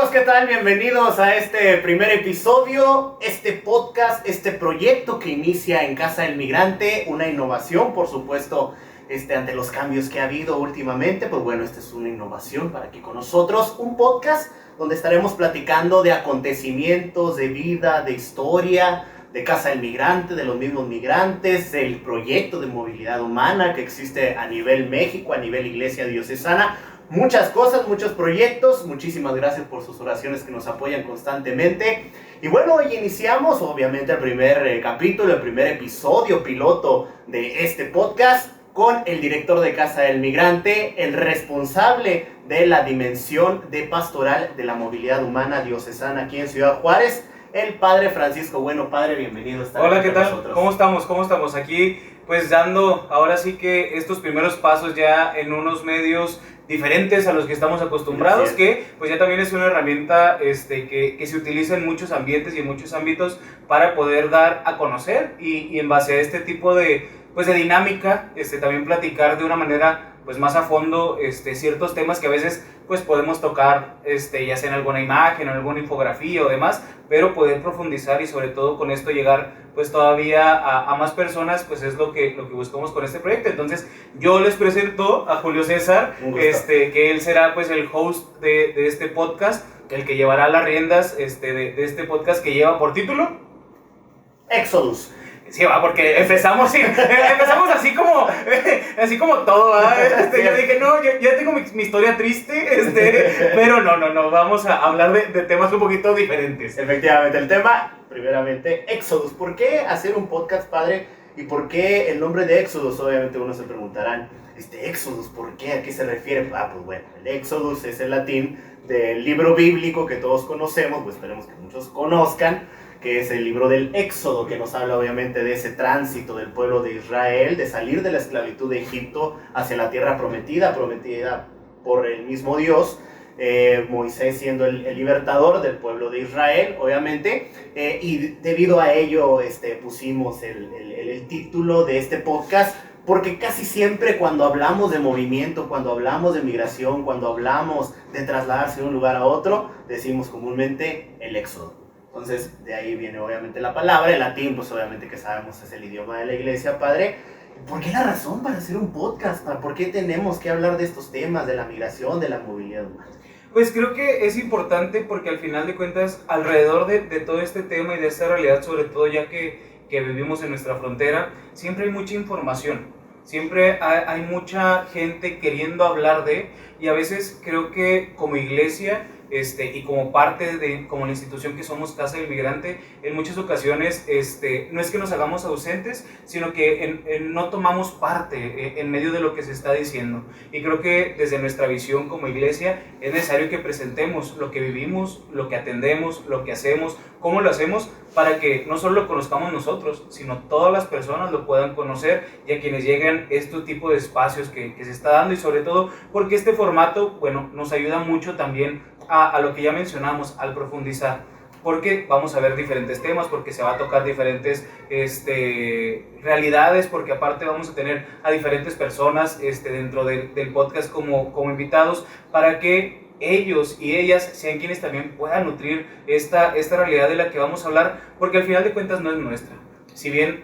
amigos? ¿Qué tal? Bienvenidos a este primer episodio, este podcast, este proyecto que inicia en Casa del Migrante, una innovación, por supuesto, ante los cambios que ha habido últimamente. Pues bueno, esta es una innovación para aquí con nosotros, un podcast donde estaremos platicando de acontecimientos, de vida, de historia, de Casa del Migrante, de los mismos migrantes, del proyecto de movilidad humana que existe a nivel México, a nivel Iglesia Diocesana. Muchas cosas, muchos proyectos. Muchísimas gracias por sus oraciones que nos apoyan constantemente. Y bueno, hoy iniciamos obviamente el primer capítulo, el primer episodio piloto de este podcast con el director de Casa del Migrante, el responsable de la dimensión de pastoral de la movilidad humana diocesana aquí en Ciudad Juárez, el Padre Francisco. Bueno, Padre, bienvenido a estar Hola, ¿qué tal? Nosotros. ¿Cómo estamos? Aquí pues dando ahora sí que estos primeros pasos ya en unos medios diferentes a los que estamos acostumbrados, que pues ya también es una herramienta que se utiliza en muchos ambientes y en muchos ámbitos para poder dar a conocer y en base a este tipo de dinámica, también platicar de una manera pues más a fondo ciertos temas que a veces pues podemos tocar ya sea en alguna imagen o en alguna infografía o demás, pero poder profundizar y sobre todo con esto llegar pues todavía a más personas, pues es lo que buscamos con este proyecto. Entonces yo les presento a Julio César, que él será pues el host de este podcast, el que llevará las riendas de este podcast que lleva por título Exodus. Sí, va, porque empezamos así como todo, ¿verdad? Yo dije, no, yo ya tengo mi historia triste, pero no, vamos a hablar de temas un poquito diferentes. Efectivamente, el tema, primeramente, Exodus. ¿Por qué hacer un podcast, Padre? ¿Y por qué el nombre de Exodus? Obviamente uno se preguntarán, Exodus, ¿por qué? ¿A qué se refiere? Pues bueno, el Exodus es el latín del libro bíblico que todos conocemos, pues esperemos que muchos conozcan, que es el libro del Éxodo, que nos habla obviamente de ese tránsito del pueblo de Israel, de salir de la esclavitud de Egipto hacia la tierra prometida por el mismo Dios, Moisés siendo el libertador del pueblo de Israel, obviamente, y debido a ello pusimos el título de este podcast, porque casi siempre cuando hablamos de movimiento, cuando hablamos de migración, cuando hablamos de trasladarse de un lugar a otro, decimos comúnmente el Éxodo. Entonces, de ahí viene obviamente la palabra. El latín, pues obviamente que sabemos es el idioma de la iglesia, Padre. ¿Por qué la razón para hacer un podcast? ¿Por qué tenemos que hablar de estos temas, de la migración, de la movilidad humana? Pues creo que es importante porque al final de cuentas, alrededor de todo este tema y de esta realidad, sobre todo ya que vivimos en nuestra frontera, siempre hay mucha información. Siempre hay mucha gente queriendo hablar y a veces creo que como iglesia y como parte como la institución que somos Casa del Migrante, en muchas ocasiones no es que nos hagamos ausentes, sino que no tomamos parte en medio de lo que se está diciendo. Y creo que desde nuestra visión como iglesia es necesario que presentemos lo que vivimos, lo que atendemos, lo que hacemos, cómo lo hacemos, para que no solo lo conozcamos nosotros, sino todas las personas lo puedan conocer y a quienes lleguen este tipo de espacios que se está dando, y sobre todo porque este formato, bueno, nos ayuda mucho también a lo que ya mencionamos, al profundizar, porque vamos a ver diferentes temas, porque se va a tocar diferentes realidades, porque aparte vamos a tener a diferentes personas dentro del podcast como invitados, para que ellos y ellas sean quienes también puedan nutrir esta realidad de la que vamos a hablar, porque al final de cuentas no es nuestra. Si bien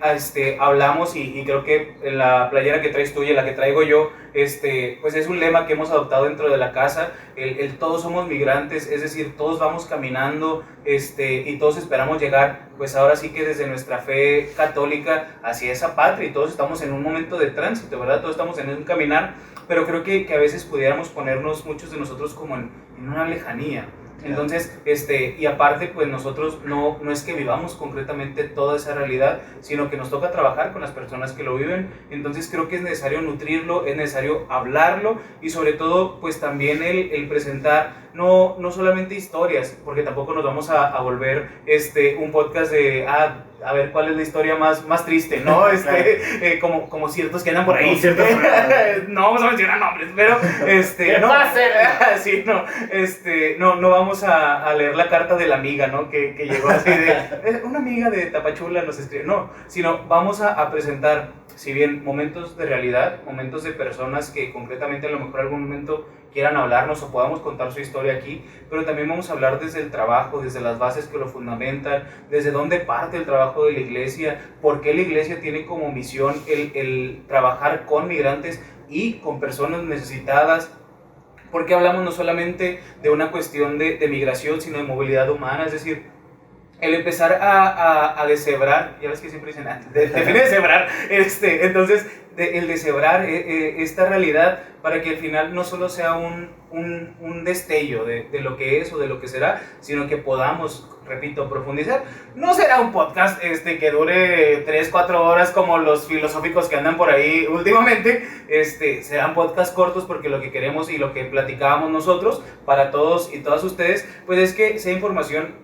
hablamos, y creo que en la playera que traes tú y en la que traigo yo, pues es un lema que hemos adoptado dentro de la casa, el todos somos migrantes, es decir, todos vamos caminando y todos esperamos llegar, pues ahora sí que desde nuestra fe católica hacia esa patria, y todos estamos en un momento de tránsito, ¿verdad? Todos estamos en un caminar, pero creo que a veces pudiéramos ponernos muchos de nosotros como en una lejanía. Entonces, y aparte, pues nosotros no es que vivamos concretamente toda esa realidad, sino que nos toca trabajar con las personas que lo viven. Entonces creo que es necesario nutrirlo, es necesario hablarlo, y sobre todo, pues también el presentar no solamente historias, porque tampoco nos vamos a volver un podcast de a ver cuál es la historia más triste, ¿no? Como ciertos que andan por ahí. No vamos a mencionar nombres, pero no va a ser. Sí, no vamos a leer la carta de la amiga, ¿no? Que llegó así de una amiga de Tapachula nos escribe, no, sino vamos a presentar, si bien momentos de realidad, momentos de personas que concretamente a lo mejor algún momento quieran hablarnos o podamos contar su historia aquí, pero también vamos a hablar desde el trabajo, desde las bases que lo fundamentan, desde dónde parte el trabajo de la iglesia, por qué la iglesia tiene como misión el trabajar con migrantes y con personas necesitadas, porque hablamos no solamente de una cuestión de migración, sino de movilidad humana, es decir, el empezar a deshebrar, ya ves que siempre dicen, define deshebrar, entonces, el deshebrar esta realidad para que al final no solo sea un destello de lo que es o de lo que será, sino que podamos, repito, profundizar. No será un podcast que dure 3-4 horas como los filosóficos que andan por ahí últimamente, serán podcasts cortos porque lo que queremos y lo que platicábamos nosotros para todos y todas ustedes, pues es que sea información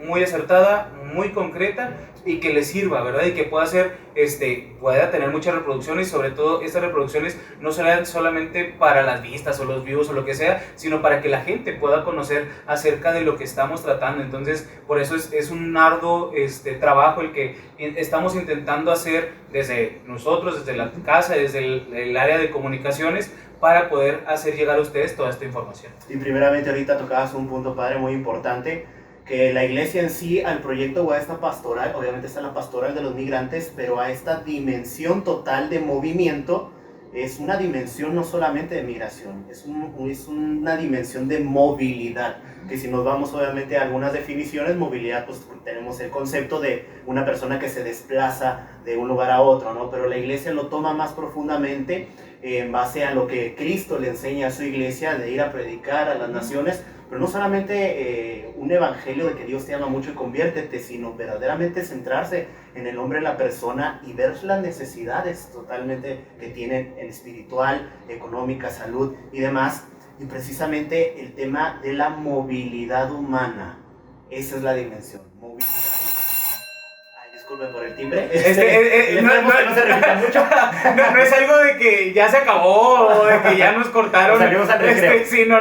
muy acertada, muy concreta y que les sirva, ¿verdad? Y que pueda tener muchas reproducciones, y sobre todo estas reproducciones no serán solamente para las vistas o los views o lo que sea, sino para que la gente pueda conocer acerca de lo que estamos tratando. Entonces, por eso es un arduo trabajo el que estamos intentando hacer desde nosotros, desde la casa, desde el área de comunicaciones, para poder hacer llegar a ustedes toda esta información. Y primeramente ahorita tocabas un punto, padre, muy importante, que la iglesia en sí, al proyecto o a esta pastoral, obviamente está la pastoral de los migrantes, pero a esta dimensión total de movimiento, es una dimensión no solamente de migración, es una dimensión de movilidad, que si nos vamos obviamente a algunas definiciones, movilidad, pues tenemos el concepto de una persona que se desplaza de un lugar a otro, ¿no? Pero la iglesia lo toma más profundamente en base a lo que Cristo le enseña a su iglesia de ir a predicar a las naciones, pero no solamente un evangelio de que Dios te ama mucho y conviértete, sino verdaderamente centrarse en el hombre, en la persona y ver las necesidades totalmente que tienen en espiritual, económica, salud y demás. Y precisamente el tema de la movilidad humana, esa es la dimensión, movilidad humana. Ay, disculpen por el timbre. No se repita mucho. No es algo de que ya se acabó o de que ya nos cortaron. Salimos al recreo. Sí, no.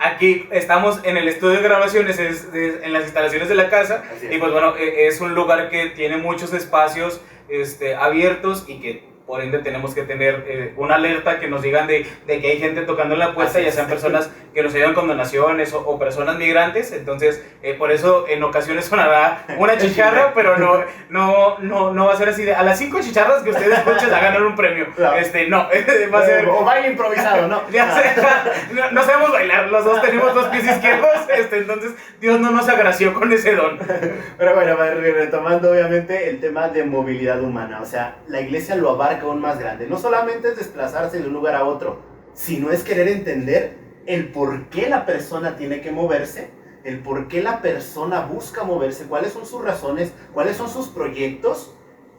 Aquí estamos en el estudio de grabaciones, en las instalaciones de la casa, y pues bueno, es un lugar que tiene muchos espacios abiertos y que por ende tenemos que tener una alerta que nos digan de que hay gente tocando en la puerta, ya sean personas que nos ayudan con donaciones o personas migrantes. Entonces por eso en ocasiones sonará una chicharra, pero no va a ser así de a las 5 chicharras que ustedes escuchen a ganar un premio. No, va a ser o baile improvisado, ¿no? No sabemos bailar, los dos tenemos 2 pies izquierdos, entonces Dios no nos agració con ese don. Pero bueno, retomando obviamente el tema de movilidad humana, o sea, la iglesia lo abarca aún más grande. No solamente es desplazarse de un lugar a otro, sino es querer entender el por qué la persona tiene que moverse, el por qué la persona busca moverse, cuáles son sus razones, cuáles son sus proyectos,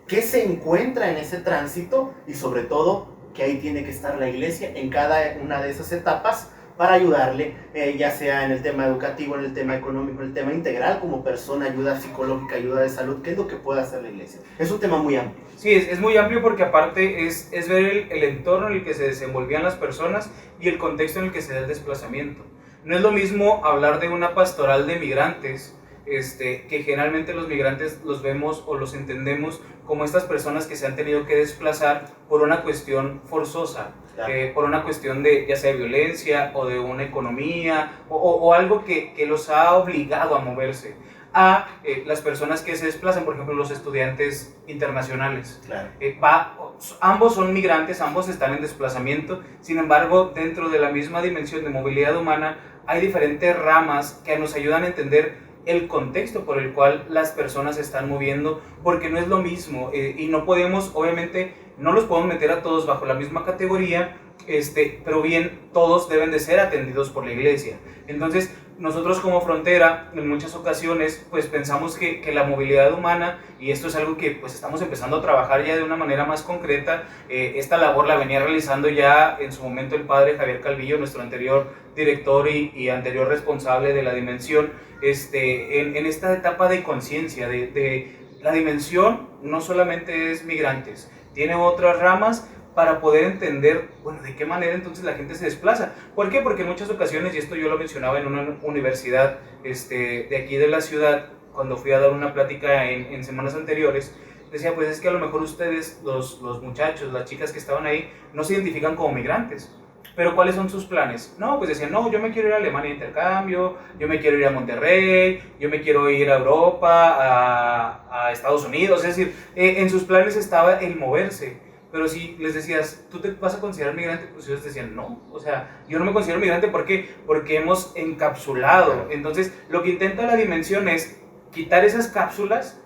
qué se encuentra en ese tránsito y sobre todo que ahí tiene que estar la iglesia en cada una de esas etapas para ayudarle, ya sea en el tema educativo, en el tema económico, en el tema integral como persona, ayuda psicológica, ayuda de salud. ¿Qué es lo que puede hacer la iglesia? Es un tema muy amplio. Sí, es muy amplio porque aparte es ver el entorno en el que se desenvolvían las personas y el contexto en el que se da el desplazamiento. No es lo mismo hablar de una pastoral de migrantes, que generalmente los migrantes los vemos o los entendemos como estas personas que se han tenido que desplazar por una cuestión forzosa, claro. Por una cuestión de ya sea de violencia o de una economía o algo que los ha obligado a moverse, a las personas que se desplazan, por ejemplo los estudiantes internacionales. Claro. Ambos son migrantes, ambos están en desplazamiento, sin embargo dentro de la misma dimensión de movilidad humana hay diferentes ramas que nos ayudan a entender el contexto por el cual las personas se están moviendo, porque no es lo mismo y no podemos, obviamente, no los podemos meter a todos bajo la misma categoría, pero bien, todos deben de ser atendidos por la iglesia. Entonces, nosotros como Frontera, en muchas ocasiones, pues pensamos que la movilidad humana, y esto es algo que pues estamos empezando a trabajar ya de una manera más concreta, esta labor la venía realizando ya en su momento el padre Javier Calvillo, nuestro anterior director y anterior responsable de la dimensión, en esta etapa de conciencia, de la dimensión no solamente es migrantes, tiene otras ramas para poder entender, bueno, de qué manera entonces la gente se desplaza. ¿Por qué? Porque en muchas ocasiones, y esto yo lo mencionaba en una universidad de aquí de la ciudad, cuando fui a dar una plática en semanas anteriores, decía, pues es que a lo mejor ustedes, los muchachos, las chicas que estaban ahí, no se identifican como migrantes. Pero ¿cuáles son sus planes? No, pues decían, no, yo me quiero ir a Alemania de intercambio, yo me quiero ir a Monterrey, yo me quiero ir a Europa, a Estados Unidos. Es decir, en sus planes estaba el moverse. Pero si les decías, ¿tú te vas a considerar migrante? Pues ellos decían, no. O sea, yo no me considero migrante. ¿Por qué? Porque hemos encapsulado. Entonces, lo que intenta la dimensión es quitar esas cápsulas,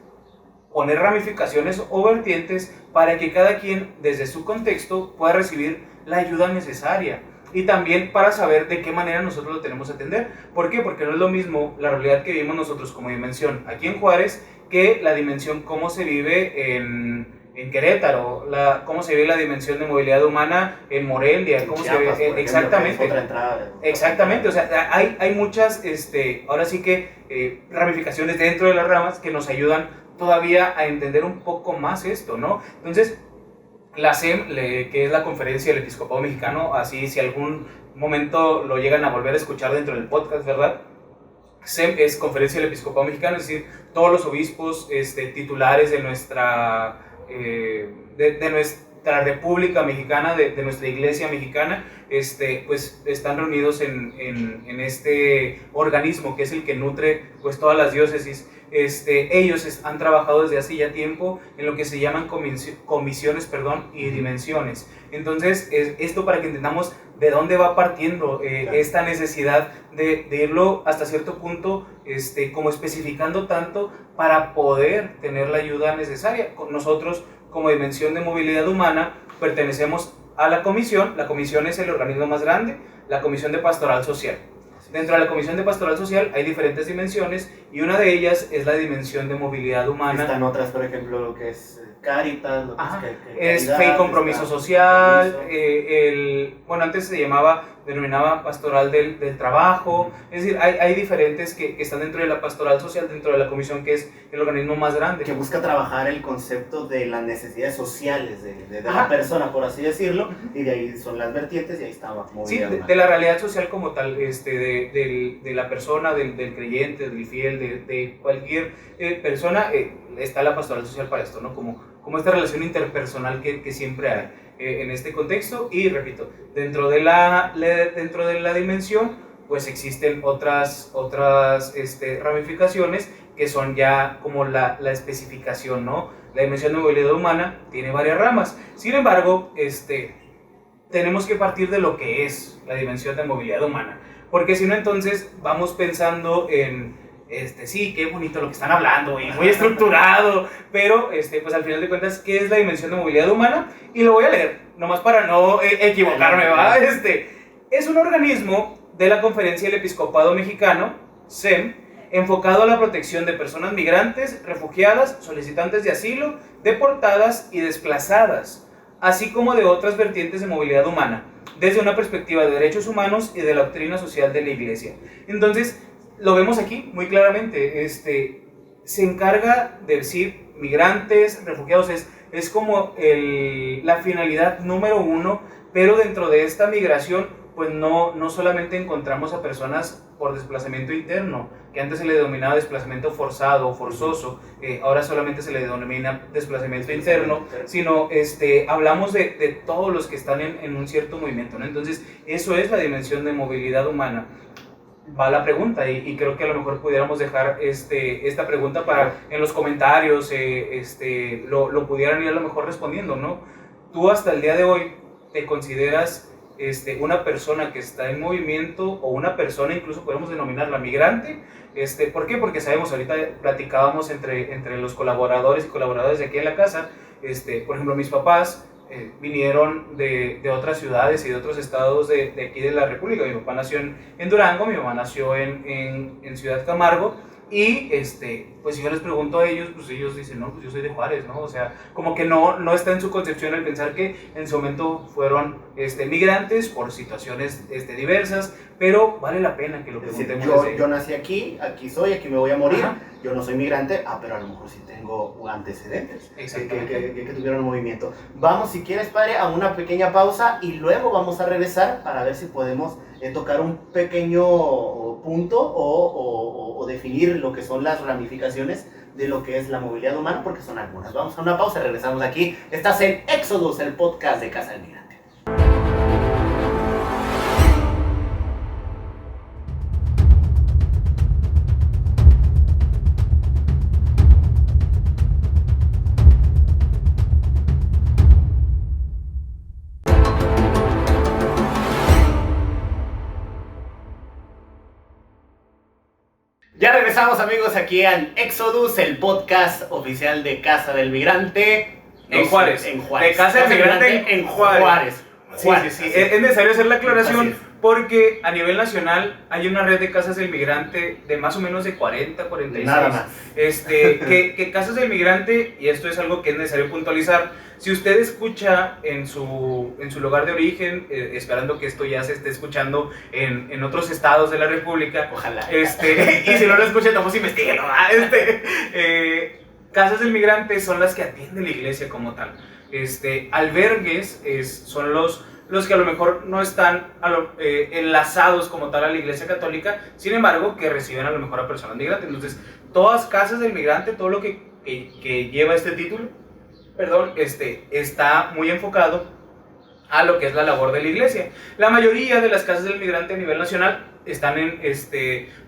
poner ramificaciones o vertientes para que cada quien, desde su contexto, pueda recibir la ayuda necesaria. Y también para saber de qué manera nosotros lo tenemos que atender. ¿Por qué? Porque no es lo mismo la realidad que vivimos nosotros como dimensión aquí en Juárez que la dimensión cómo se vive en Querétaro, cómo se ve la dimensión de movilidad humana en Morelia, cómo Chiapas, se ve exactamente. Otra entrada, Exactamente, o sea, hay muchas, ahora sí que ramificaciones dentro de las ramas que nos ayudan todavía a entender un poco más esto, ¿no? Entonces, la SEM, que es la Conferencia del Episcopado Mexicano, así si algún momento lo llegan a volver a escuchar dentro del podcast, ¿verdad? SEM es Conferencia del Episcopado Mexicano, es decir, todos los obispos titulares de nuestra nuestra República Mexicana, de nuestra Iglesia Mexicana, pues están reunidos en este organismo que es el que nutre pues todas las diócesis. Ellos han trabajado desde hace ya tiempo en lo que se llaman comisiones y dimensiones. Entonces, esto para que entendamos de dónde va partiendo esta necesidad de irlo hasta cierto punto como especificando tanto para poder tener la ayuda necesaria. Nosotros, como Dimensión de Movilidad Humana, pertenecemos a la comisión. La comisión es el organismo más grande, la Comisión de Pastoral Social. Dentro de la Comisión de Pastoral Social hay diferentes dimensiones y una de ellas es la dimensión de movilidad humana. Están otras, por ejemplo, lo que es Cáritas, lo que es Fe y Compromiso Social, bueno, antes se denominaba Pastoral del Trabajo. Es decir, hay diferentes que están dentro de la Pastoral Social, dentro de la comisión que es el organismo más grande. Que busca trabajar el concepto de las necesidades sociales de la persona, por así decirlo, y de ahí son las vertientes y ahí está movilidad humana. De la realidad social como tal, de la persona, del creyente, del fiel, de cualquier persona, está la Pastoral Social para esto, ¿no? Como esta relación interpersonal que siempre hay en este contexto. Y repito, dentro de la dimensión pues existen otras ramificaciones que son ya como la especificación, ¿no? La dimensión de movilidad humana tiene varias ramas. Sin embargo, tenemos que partir de lo que es la dimensión de movilidad humana, porque si no, entonces vamos pensando en sí, qué bonito lo que están hablando y muy estructurado, pero pues al final de cuentas, ¿qué es la dimensión de movilidad humana? Y lo voy a leer, nomás para no equivocarme, ¿va? Es un organismo de la Conferencia del Episcopado Mexicano, SEM, enfocado a la protección de personas migrantes, refugiadas, solicitantes de asilo, deportadas y desplazadas, así como de otras vertientes de movilidad humana, desde una perspectiva de derechos humanos y de la doctrina social de la Iglesia. Entonces, lo vemos aquí muy claramente, se encarga de decir migrantes, refugiados, es como la finalidad número uno, pero dentro de esta migración pues no solamente encontramos a personas por desplazamiento interno, que antes se le denominaba desplazamiento forzado o forzoso, ahora solamente se le denomina desplazamiento interno, sino hablamos de todos los que están en un cierto movimiento, ¿no? Entonces, eso es la dimensión de movilidad humana. Va la pregunta y creo que a lo mejor pudiéramos dejar esta pregunta para en los comentarios, lo pudieran ir a lo mejor respondiendo, ¿no? Tú hasta el día de hoy te consideras una persona que está en movimiento o una persona, incluso podemos denominarla migrante. ¿Por qué? Porque sabemos, ahorita platicábamos entre los colaboradores y colaboradoras de aquí en la casa, por ejemplo, mis papás vinieron de otras ciudades y de otros estados de aquí de la República. Mi papá nació en Durango, mi mamá nació en Ciudad Camargo. Y pues si yo les pregunto a ellos, pues ellos dicen, no, pues yo soy de Juárez, ¿no? O sea, como que no está en su concepción el pensar que en su momento fueron migrantes por situaciones diversas, pero vale la pena que lo preguntemos. Yo nací aquí soy, aquí me voy a morir. Ajá. Yo no soy migrante, pero a lo mejor sí tengo antecedentes que tuvieron movimiento. Vamos, si quieres, padre, a una pequeña pausa y luego vamos a regresar para ver si podemos tocar un pequeño punto o definir lo que son las ramificaciones de lo que es la movilidad humana, porque son algunas. Vamos a una pausa y regresamos aquí. Estás en Éxodos, el podcast de Casa del Migrante. Ya regresamos, amigos, aquí en Exodus, el podcast oficial de Casa del Migrante. En Juárez. En Juárez. De Casa del Migrante en Juárez. Sí. Es necesario hacer la aclaración porque a nivel nacional hay una red de casas del migrante de más o menos de 40, 46. Nada más. Que casas del migrante, y esto es algo que es necesario puntualizar, si usted escucha en su lugar de origen, esperando que esto ya se esté escuchando en otros estados de la República, ojalá. Y si no lo escucha, entonces investíguelo. Casas del migrante son las que atiende la iglesia como tal. Albergues son los que a lo mejor no están enlazados como tal a la iglesia católica, sin embargo, que reciben a lo mejor a personas migrantes. Entonces, todas casas del migrante, todo lo que lleva este título, está muy enfocado a lo que es la labor de la iglesia. La mayoría de las casas del migrante a nivel nacional están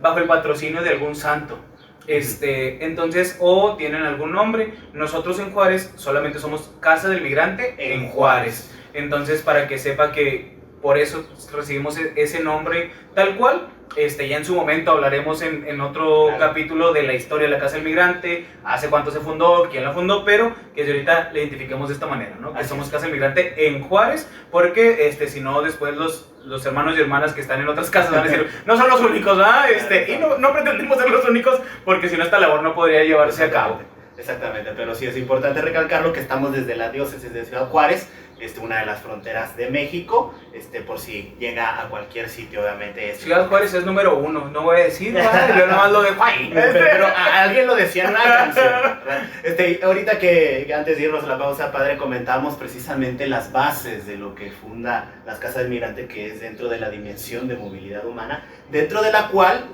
bajo el patrocinio de algún santo. Entonces, o tienen algún nombre. Nosotros en Juárez solamente somos Casa del Migrante en Juárez. Entonces, para que sepa que por eso recibimos ese nombre tal cual. Ya en su momento hablaremos en otro capítulo de la historia de la Casa del Migrante, hace cuánto se fundó, quién la fundó, pero que ahorita le identifiquemos de esta manera, ¿no? Que somos Casa del Migrante en Juárez, porque si no, después los hermanos y hermanas que están en otras casas van a decir, no son los únicos, ¿verdad? Y no pretendemos ser los únicos, porque si no, esta labor no podría llevarse a cabo. Exactamente, pero sí es importante recalcarlo que estamos desde la diócesis de Ciudad Juárez, una de las fronteras de México, por si llega a cualquier sitio, obviamente. Ciudad Juárez es número 1, no voy a decir, yo nomás lo dejo ahí. Pero alguien lo decía en una canción. Ahorita que antes de irnos a la pausa, padre, comentábamos precisamente las bases de lo que funda las Casas del Migrante, que es dentro de la dimensión de movilidad humana, dentro de la cual,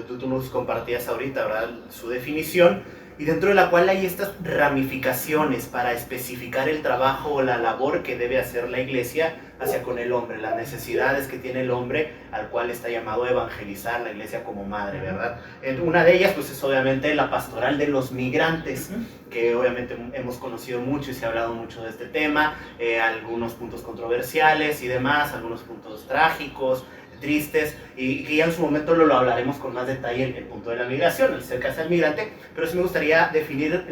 tú nos compartías ahorita, ¿verdad?, su definición, y dentro de la cual hay estas ramificaciones para especificar el trabajo o la labor que debe hacer la iglesia hacia con el hombre, las necesidades que tiene el hombre al cual está llamado a evangelizar la iglesia como madre, ¿verdad? Una de ellas pues es obviamente la pastoral de los migrantes, que obviamente hemos conocido mucho y se ha hablado mucho de este tema, algunos puntos controversiales y demás, algunos puntos trágicos, tristes, y que ya en su momento lo hablaremos con más detalle el punto de la migración, el ser Casa del Migrante, pero sí me gustaría definir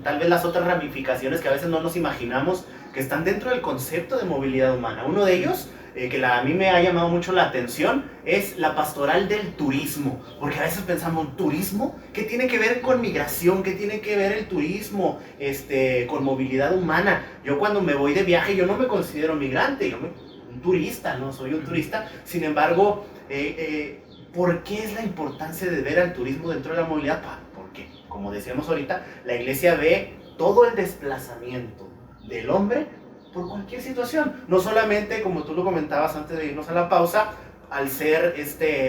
tal vez las otras ramificaciones que a veces no nos imaginamos que están dentro del concepto de movilidad humana. Uno de ellos, que a mí me ha llamado mucho la atención, es la pastoral del turismo, porque a veces pensamos, ¿turismo? ¿Qué tiene que ver con migración? ¿Qué tiene que ver el turismo con movilidad humana? Yo cuando me voy de viaje, yo no me considero migrante, un turista, ¿no? Soy un turista. Sin embargo, ¿por qué es la importancia de ver al turismo dentro de la movilidad? Porque, como decíamos ahorita, la iglesia ve todo el desplazamiento del hombre por cualquier situación. No solamente, como tú lo comentabas antes de irnos a la pausa, al ser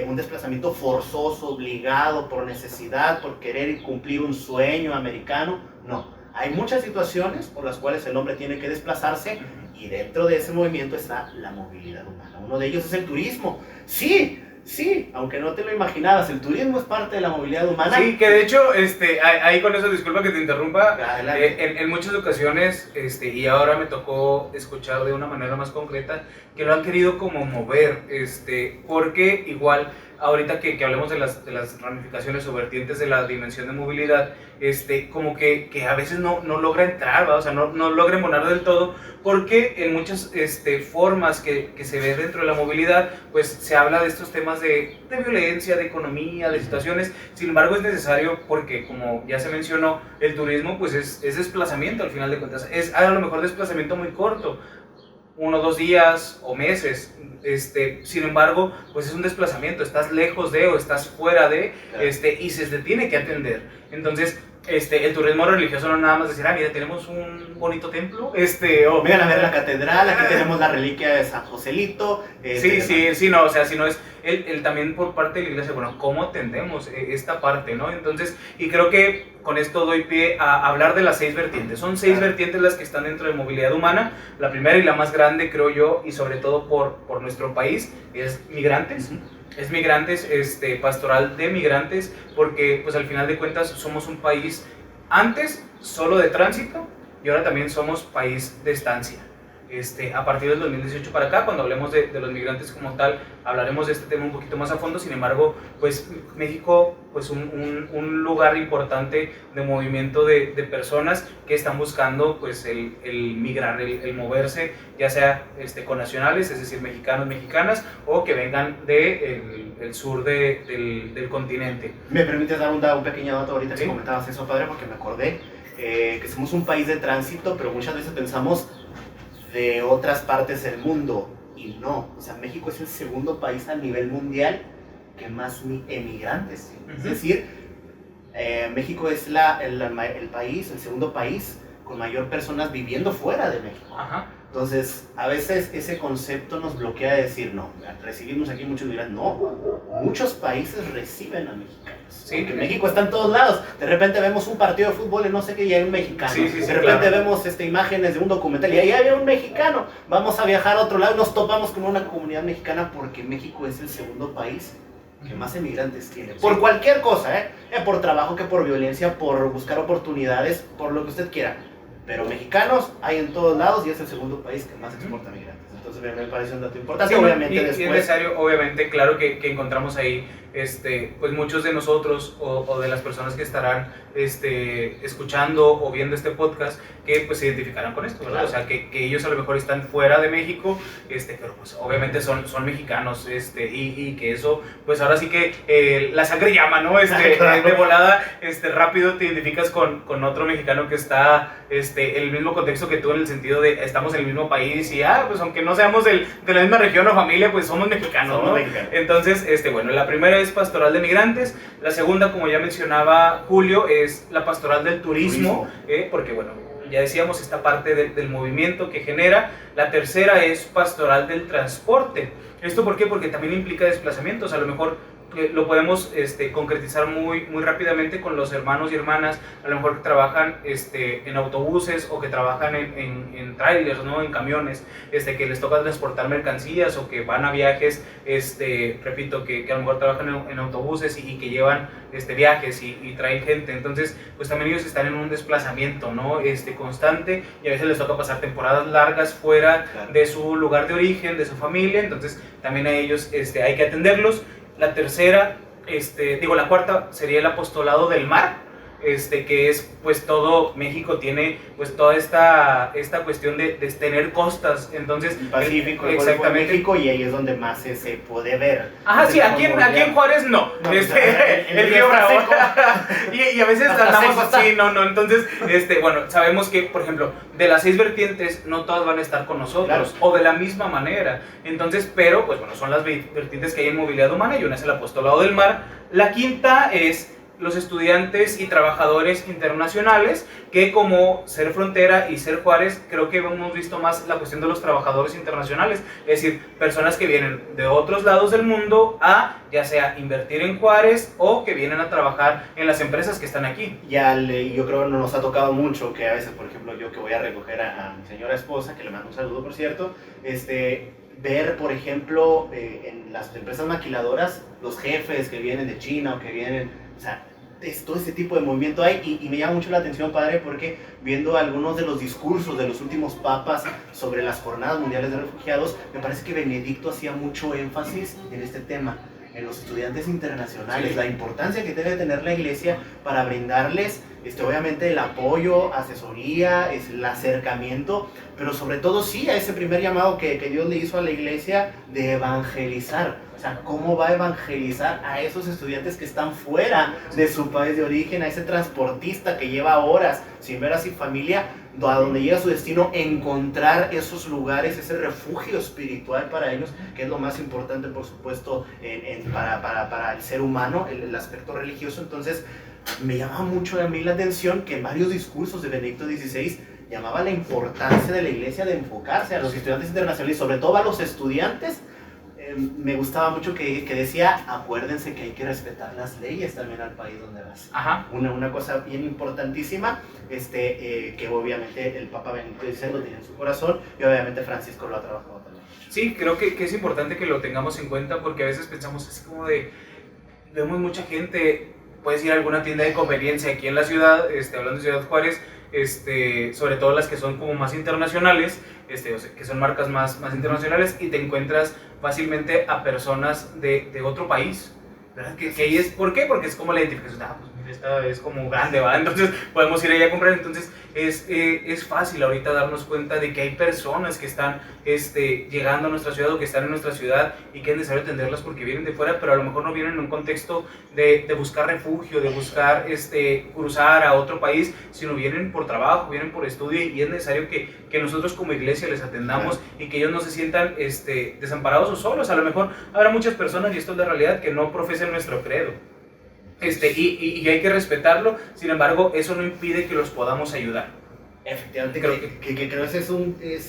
un desplazamiento forzoso, obligado, por necesidad, por querer cumplir un sueño americano. No, hay muchas situaciones por las cuales el hombre tiene que desplazarse, y dentro de ese movimiento está la movilidad humana. Uno de ellos es el turismo. Sí, aunque no te lo imaginabas, el turismo es parte de la movilidad humana. Sí, que de hecho, ahí con eso, disculpa que te interrumpa, en muchas ocasiones, y ahora me tocó escuchar de una manera más concreta, que lo han querido como mover, porque igual, ahorita que hablemos de las ramificaciones o vertientes de la dimensión de movilidad, como que a veces no logra entrar, ¿verdad? O sea, no logra embonar del todo, porque en muchas formas que se ve dentro de la movilidad, pues se habla de estos temas de violencia, de economía, de situaciones. Sin embargo, es necesario porque, como ya se mencionó, el turismo pues es desplazamiento al final de cuentas, es a lo mejor desplazamiento muy corto, 1 o 2 días o meses, sin embargo, pues es un desplazamiento, estás lejos de o estás fuera de, claro. Y se te tiene que atender. Entonces, el turismo religioso no nada más decir, mira, tenemos un bonito templo, vengan a ver la catedral, aquí tenemos la reliquia de San Joselito. No, o sea, sino es el también por parte de la iglesia, bueno, cómo atendemos esta parte, ¿no? Entonces, y creo que con esto doy pie a hablar de las 6 vertientes. Son 6 vertientes las que están dentro de movilidad humana. La primera y la más grande, creo yo, y sobre todo por nuestro país, es migrantes. Es migrantes, pastoral de migrantes, porque pues al final de cuentas somos un país antes solo de tránsito y ahora también somos país de estancia. a partir del 2018 para acá. Cuando hablemos de los migrantes como tal, hablaremos de este tema un poquito más a fondo. Sin embargo, pues México, pues un lugar importante de movimiento de personas que están buscando pues el migrar, el moverse, ya sea connacionales, es decir, mexicanos, mexicanas, o que vengan del sur del continente. ¿Me permites dar un pequeño dato ahorita que ¿Sí? comentabas eso, padre? Porque me acordé que somos un país de tránsito, pero muchas veces pensamos de otras partes del mundo, y no. O sea, México es el segundo país a nivel mundial que más emigrantes tiene. Es decir, México es el país, el segundo país con mayor personas viviendo fuera de México. Ajá. Entonces, a veces ese concepto nos bloquea de decir, no, recibimos aquí muchos migrantes. No, muchos países reciben a mexicanos. Sí, porque México está en todos lados. De repente vemos un partido de fútbol y no sé qué, y hay un mexicano. Sí, sí, sí, de repente claro. vemos imágenes de un documental y ahí hay un mexicano. Vamos a viajar a otro lado y nos topamos con una comunidad mexicana porque México es el segundo país que más emigrantes tiene. Por Sí. cualquier cosa, por trabajo, que por violencia, por buscar oportunidades, por lo que usted quiera. Pero mexicanos hay en todos lados y es el segundo país que más exporta migrantes. Entonces me parece un dato importante. Sí, obviamente y después... es necesario, obviamente, claro que encontramos ahí, pues muchos de nosotros o de las personas que estarán escuchando o viendo este podcast, que pues se identificarán con esto, ¿verdad? Claro. O sea, que ellos a lo mejor están fuera de México, pero pues obviamente son mexicanos, y que eso, pues ahora sí que la sangre llama, ¿no? Claro. De volada, rápido te identificas con otro mexicano que está, en el mismo contexto que tú, en el sentido de estamos en el mismo país y, pues aunque no seamos de la misma región o familia, pues somos mexicanos, Somos ¿no? mexicanos. Entonces, bueno, la primera es Pastoral de Migrantes, la segunda, como ya mencionaba Julio, es la Pastoral del Turismo. Porque, bueno, ya decíamos esta parte del movimiento que genera. La tercera es Pastoral del Transporte. ¿Esto por qué? Porque también implica desplazamientos. A lo mejor lo podemos concretizar muy rápidamente con los hermanos y hermanas, a lo mejor que trabajan en autobuses o que trabajan en trailers, ¿no? En camiones, que les toca transportar mercancías, o que van a viajes, repito, que a lo mejor trabajan en autobuses y que llevan viajes y traen gente. Entonces, pues también ellos están en un desplazamiento, ¿no? Constante, y a veces les toca pasar temporadas largas fuera Claro. de su lugar de origen, de su familia. Entonces también a ellos hay que atenderlos. La tercera, la cuarta sería el apostolado del mar, que es pues todo México tiene pues toda esta cuestión de tener costas. Entonces El Pacífico, el Golfo de exactamente. México, y ahí es donde más se puede ver. Ajá, sí, aquí en Juárez no, No, el río Bravo. y a veces Hasta andamos seco está. así, no, entonces, bueno, sabemos que, por ejemplo, de las 6 vertientes, no todas van a estar con nosotros, Claro. o de la misma manera. Entonces, pero, pues bueno, son las vertientes que hay en movilidad humana, y una es el apostolado del mar. La quinta es los estudiantes y trabajadores internacionales, que como ser frontera y ser Juárez, creo que hemos visto más la cuestión de los trabajadores internacionales, es decir, personas que vienen de otros lados del mundo a, ya sea invertir en Juárez, o que vienen a trabajar en las empresas que están aquí. Yo creo que nos ha tocado mucho que a veces, por ejemplo, yo que voy a recoger a mi señora esposa, que le mando un saludo, por cierto, ver, por ejemplo, en las empresas maquiladoras, los jefes que vienen de China o que vienen, o sea, todo ese tipo de movimiento hay, y me llama mucho la atención, padre, porque viendo algunos de los discursos de los últimos papas sobre las jornadas mundiales de refugiados, me parece que Benedicto hacía mucho énfasis en este tema, en los estudiantes internacionales, Sí. la importancia que debe tener la iglesia para brindarles, obviamente, el apoyo, asesoría, el acercamiento, pero sobre todo sí a ese primer llamado que Dios le hizo a la iglesia de evangelizar. O sea, ¿cómo va a evangelizar a esos estudiantes que están fuera de su país de origen, a ese transportista que lleva horas sin ver a su familia, a donde llega a su destino, encontrar esos lugares, ese refugio espiritual para ellos, que es lo más importante, por supuesto, para el ser humano, el aspecto religioso? Entonces, me llama mucho a mí la atención que en varios discursos de Benedicto XVI llamaba la importancia de la iglesia de enfocarse a los estudiantes internacionales, y sobre todo a los estudiantes. Me gustaba mucho que decía, acuérdense que hay que respetar las leyes también al país donde vas. Ajá. Una cosa bien importantísima, que obviamente el Papa Benedicto XVI lo tiene en su corazón, y obviamente Francisco lo ha trabajado también. Sí, creo que es importante que lo tengamos en cuenta, porque a veces pensamos así como de, vemos mucha gente puedes ir a alguna tienda de conveniencia aquí en la ciudad, hablando de Ciudad Juárez, sobre todo las que son como más internacionales, o sea, que son marcas más internacionales, y te encuentras fácilmente a personas de otro país, ¿verdad? Que ahí es, ¿por qué? Porque es como la identificación, pues mira, esta es como grande, ¿va? Entonces podemos ir allá a comprar. Entonces es fácil ahorita darnos cuenta de que hay personas que están llegando a nuestra ciudad o que están en nuestra ciudad y que es necesario atenderlas porque vienen de fuera, pero a lo mejor no vienen en un contexto de buscar refugio, de buscar cruzar a otro país, sino vienen por trabajo, vienen por estudio, y es necesario que nosotros como iglesia les atendamos y que ellos no se sientan desamparados o solos. A lo mejor habrá muchas personas, y esto es la realidad, que no profesan nuestro credo. Y hay que respetarlo, sin embargo, eso no impide que los podamos ayudar. Efectivamente, creo que ese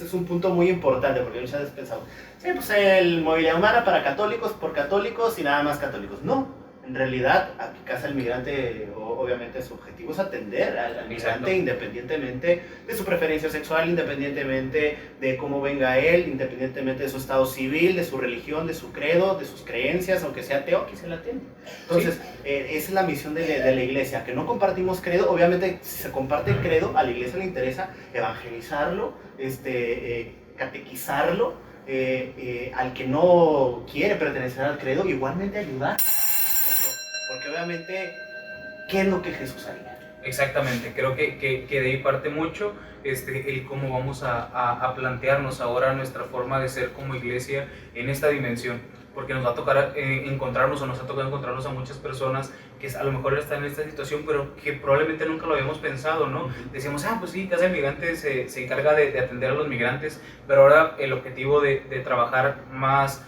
es un punto muy importante, porque muchas veces pensamos, sí, pues el movilidad humana para católicos, por católicos y nada más católicos. No, en realidad, aquí Casa del Migrante, obviamente su objetivo es atender al migrante independientemente de su preferencia sexual, independientemente de cómo venga él, independientemente de su estado civil, de su religión, de su credo, de sus creencias, aunque sea ateo, aquí se le atiende. Entonces, esa es la misión de la iglesia, que no compartimos credo. Obviamente, si se comparte el credo, a la iglesia le interesa evangelizarlo, catequizarlo, al que no quiere pertenecer al credo, igualmente ayudar. Porque obviamente, ¿qué es lo que Jesús haría? Exactamente, creo que de ahí parte mucho el cómo vamos a plantearnos ahora nuestra forma de ser como iglesia en esta dimensión, porque nos va a tocar encontrarnos, o nos ha tocado encontrarnos a muchas personas que a lo mejor están en esta situación, pero que probablemente nunca lo habíamos pensado, ¿no? Decíamos, pues sí, Casa del Migrante se encarga de atender a los migrantes, pero ahora el objetivo de trabajar más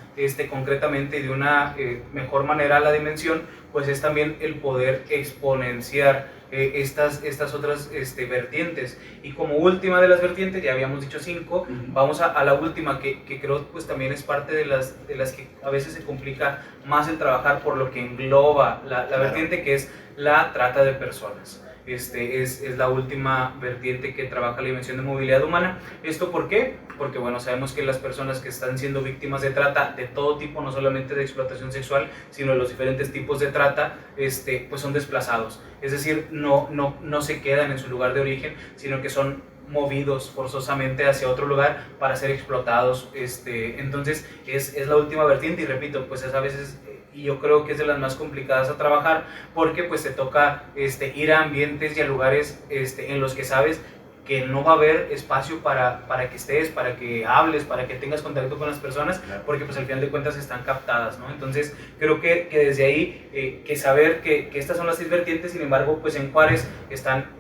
concretamente y de una mejor manera la dimensión, pues es también el poder exponenciar estas otras vertientes. Y como última de las vertientes, ya habíamos dicho 5, vamos a la última, que creo pues también es parte de las que a veces se complica más el trabajar, por lo que engloba la vertiente, que es la trata de personas. Es la última vertiente que trabaja la dimensión de movilidad humana. ¿Esto por qué? Porque bueno, sabemos que las personas que están siendo víctimas de trata de todo tipo, no solamente de explotación sexual, sino de los diferentes tipos de trata, pues son desplazados. Es decir, no se quedan en su lugar de origen, sino que son movidos forzosamente hacia otro lugar para ser explotados. Entonces es la última vertiente, y repito, pues es a veces, y yo creo que es de las más complicadas a trabajar, porque pues te toca ir a ambientes y a lugares en los que sabes que no va a haber espacio para que estés, para que hables, para que tengas contacto con las personas, porque pues al final de cuentas están captadas, ¿no? Entonces creo que desde ahí, que saber que estas son las 6 vertientes. Sin embargo, pues en Juárez están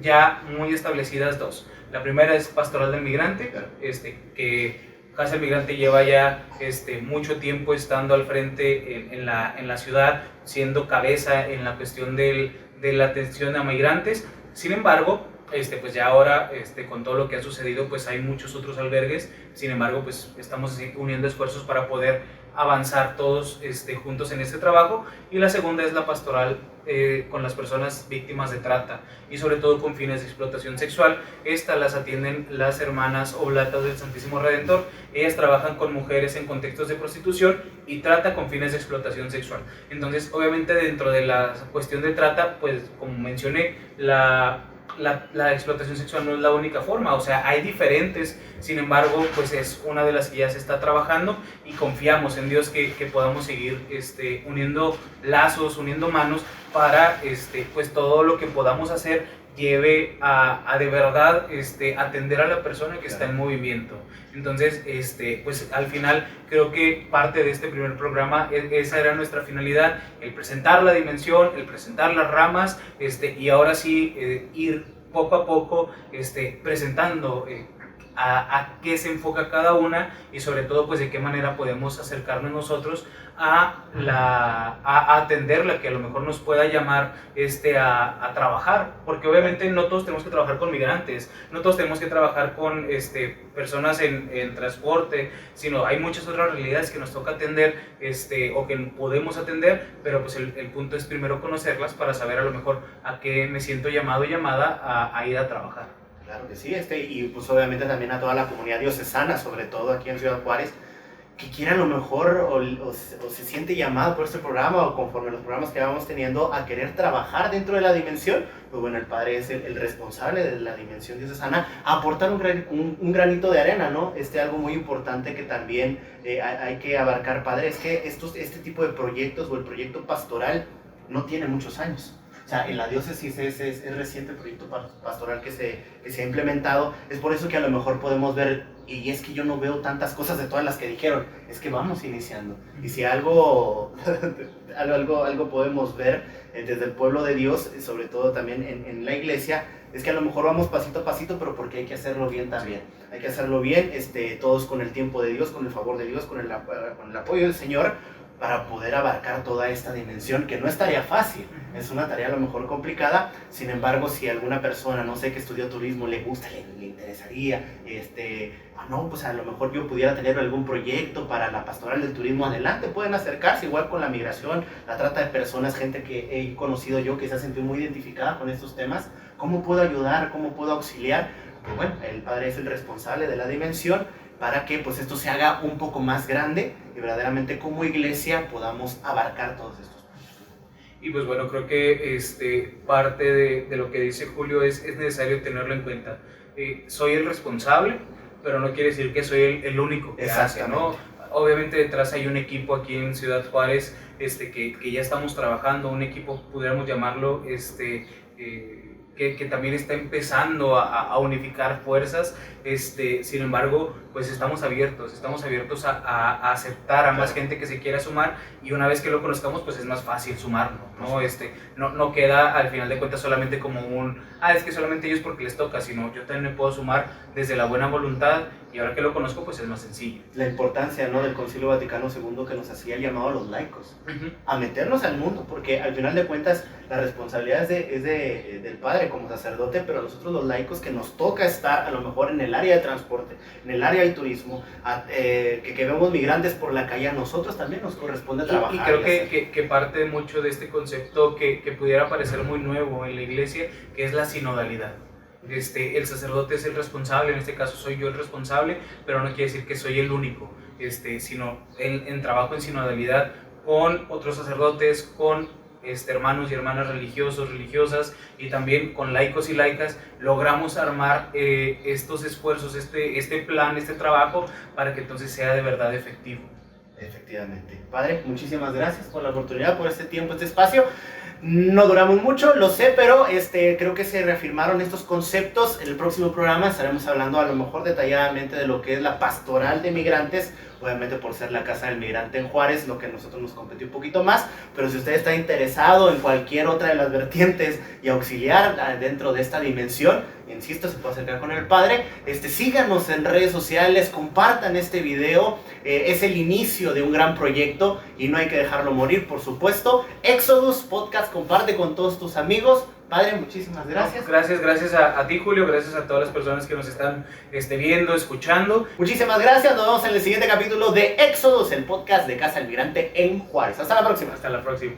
ya muy establecidas 2. La primera es Pastoral del Migrante, que Casa del Migrante lleva ya mucho tiempo estando al frente en la ciudad, siendo cabeza en la cuestión de la atención a migrantes. Sin embargo, pues ya ahora, con todo lo que ha sucedido, pues hay muchos otros albergues. Sin embargo, pues estamos uniendo esfuerzos para poder avanzar todos juntos en este trabajo. Y la segunda es la pastoral con las personas víctimas de trata, y sobre todo con fines de explotación sexual. Estas las atienden las hermanas oblatas del Santísimo Redentor. Ellas trabajan con mujeres en contextos de prostitución y trata con fines de explotación sexual. Entonces, obviamente, dentro de la cuestión de trata, pues como mencioné, la explotación sexual no es la única forma, o sea, hay diferentes. Sin embargo, pues es una de las que ya se está trabajando, y confiamos en Dios que podamos seguir uniendo lazos, uniendo manos, para pues todo lo que podamos hacer lleve a de verdad atender a la persona que está en movimiento. Entonces, pues al final creo que parte de este primer programa, esa era nuestra finalidad, el presentar la dimensión, el presentar las ramas, y ahora sí ir poco a poco presentando a qué se enfoca cada una, y sobre todo pues de qué manera podemos acercarnos nosotros a atenderla, que a lo mejor nos pueda llamar a trabajar, porque obviamente no todos tenemos que trabajar con migrantes, no todos tenemos que trabajar con personas en transporte, sino hay muchas otras realidades que nos toca atender o que podemos atender, pero pues el punto es primero conocerlas para saber a lo mejor a qué me siento llamado y llamada a ir a trabajar. Claro que sí, y pues obviamente también a toda la comunidad diocesana, sobre todo aquí en Ciudad Juárez, que quiera a lo mejor o se siente llamado por este programa o conforme los programas que vamos teniendo a querer trabajar dentro de la dimensión, pues bueno, el Padre es el responsable de la dimensión diocesana, a aportar un granito de arena, ¿no? Algo muy importante que también hay que abarcar, Padre, es que este tipo de proyectos o el proyecto pastoral no tiene muchos años. O sea, en la diócesis es reciente el proyecto pastoral que se ha implementado. Es por eso que a lo mejor podemos ver, y es que yo no veo tantas cosas de todas las que dijeron, es que vamos iniciando. Y si algo podemos ver desde el pueblo de Dios, sobre todo también en la iglesia, es que a lo mejor vamos pasito a pasito, pero porque hay que hacerlo bien también. Hay que hacerlo bien, todos con el tiempo de Dios, con el favor de Dios, con el apoyo del Señor, para poder abarcar toda esta dimensión, que no es tarea fácil, es una tarea a lo mejor complicada. Sin embargo, si alguna persona, no sé, que estudió turismo, le gusta, le interesaría, no, pues a lo mejor yo pudiera tener algún proyecto para la pastoral del turismo, adelante, pueden acercarse, igual con la migración, la trata de personas, gente que he conocido yo que se ha sentido muy identificada con estos temas. ¿Cómo puedo ayudar? ¿Cómo puedo auxiliar? Pues bueno, el Padre es el responsable de la dimensión, para que pues esto se haga un poco más grande y verdaderamente como iglesia podamos abarcar todos estos puntos. Y pues bueno, creo que parte de lo que dice Julio es necesario tenerlo en cuenta. Soy el responsable, pero no quiere decir que soy el único que hace, ¿no? Obviamente detrás hay un equipo aquí en Ciudad Juárez que ya estamos trabajando, un equipo, pudiéramos llamarlo, que también está empezando a unificar fuerzas. Sin embargo, pues estamos abiertos a aceptar a más gente que se quiera sumar, y una vez que lo conozcamos, pues es más fácil sumarnos, ¿no? No queda al final de cuentas solamente como es que solamente ellos porque les toca, sino yo también me puedo sumar desde la buena voluntad, y ahora que lo conozco, pues es más sencillo. La importancia, ¿no?, del Concilio Vaticano II, que nos hacía el llamado a los laicos, a meternos al mundo, porque al final de cuentas la responsabilidad es del Padre como sacerdote, pero nosotros los laicos, que nos toca estar a lo mejor en el área de transporte, en el área del turismo, que vemos migrantes por la calle, a nosotros también nos corresponde trabajar. Y creo que parte mucho de este concepto que pudiera parecer muy nuevo en la iglesia, que es la sinodalidad. El sacerdote es el responsable, en este caso soy yo el responsable, pero no quiere decir que soy el único, sino en trabajo en sinodalidad con otros sacerdotes, con hermanos y hermanas religiosos, religiosas, y también con laicos y laicas, logramos armar estos esfuerzos, este plan, este trabajo, para que entonces sea de verdad efectivo. Efectivamente. Padre, muchísimas gracias por la oportunidad, por este tiempo, este espacio. No duramos mucho, lo sé, pero creo que se reafirmaron estos conceptos. En el próximo programa estaremos hablando a lo mejor detalladamente de lo que es la pastoral de migrantes, obviamente por ser la Casa del Migrante en Juárez, lo que a nosotros nos competió un poquito más, pero si usted está interesado en cualquier otra de las vertientes y auxiliar dentro de esta dimensión, insisto, se puede acercar con el Padre. Síganos en redes sociales, compartan este video, es el inicio de un gran proyecto y no hay que dejarlo morir, por supuesto. Exodus Podcast, comparte con todos tus amigos. Padre, muchísimas gracias. Gracias a ti, Julio, gracias a todas las personas que nos están viendo, escuchando. Muchísimas gracias, nos vemos en el siguiente capítulo de Exodus, el podcast de Casa del Migrante en Juárez. Hasta la próxima. Hasta la próxima.